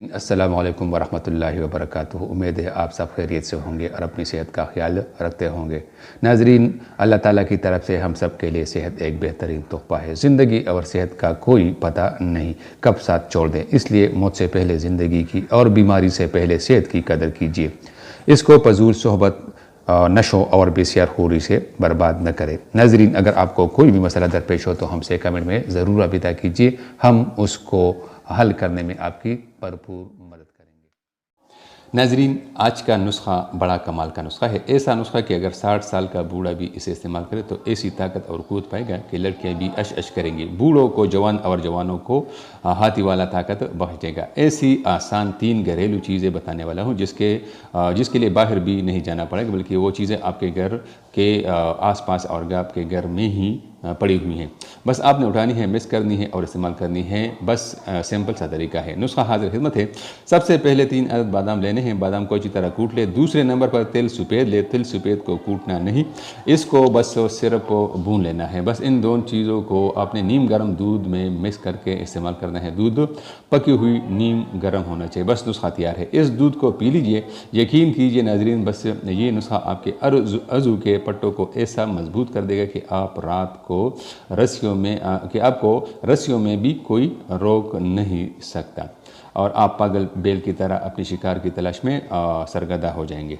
السلام علیکم ورحمۃ اللہ وبرکاتہ۔ امید ہے آپ سب خیریت سے ہوں گے اور اپنی صحت کا خیال رکھتے ہوں گے۔ ناظرین، اللہ تعالیٰ کی طرف سے ہم سب کے لیے صحت ایک بہترین تحفہ ہے۔ زندگی اور صحت کا کوئی پتہ نہیں کب ساتھ چھوڑ دیں، اس لیے موت سے پہلے زندگی کی اور بیماری سے پہلے صحت کی قدر کیجیے۔ اس کو فضول صحبت، نشو اور بے خوری سے برباد نہ کرے۔ ناظرین، اگر آپ کو کوئی بھی مسئلہ درپیش ہو تو ہم سے کمنٹ میں ضرور رابطہ کیجیے، ہم اس کو حل کرنے میں آپ کی بھرپور مدد کریں گے۔ ناظرین، آج کا نسخہ بڑا کمال کا نسخہ ہے۔ ایسا نسخہ کہ اگر 60 سال کا بوڑھا بھی اسے استعمال کرے تو ایسی طاقت اور قوت پائے گا کہ لڑکیاں بھی اش اش کریں گی، بوڑھوں کو جوان اور جوانوں کو ہاتھی والا طاقت بخشے گا۔ ایسی آسان 3 گھریلو چیزیں بتانے والا ہوں جس کے لیے باہر بھی نہیں جانا پڑے گا، بلکہ وہ چیزیں آپ کے گھر کے آس پاس اور آپ کے گھر میں ہی پڑی ہوئی ہیں۔ بس آپ نے اٹھانی ہے، مکس کرنی ہے اور استعمال کرنی ہے۔ بس سمپل سا طریقہ ہے۔ نسخہ حاضر خدمت ہے۔ سب سے پہلے 3 عدد بادام لینے ہیں، بادام کو اچھی طرح کوٹ لے۔ دوسرے نمبر پر تل سفید لے، تل سفید کو کوٹنا نہیں، اس کو بس صرف بھون لینا ہے۔ بس ان دونوں چیزوں کو آپ نے نیم گرم دودھ میں مکس کر کے استعمال کرنا ہے۔ دودھ پکی ہوئی نیم گرم ہونا چاہیے، بس نسخہ تیار ہے۔ اس دودھ کو پی لیجئے۔ یقین کیجئے ناظرین، بس یہ نسخہ آپ کے عضو کے پٹوں کو ایسا مضبوط کر دے گا کہ آپ کو رسیوں میں بھی کوئی روک نہیں سکتا، اور آپ پاگل بیل کی طرح اپنی شکار کی تلاش میں سرگردہ ہو جائیں گے۔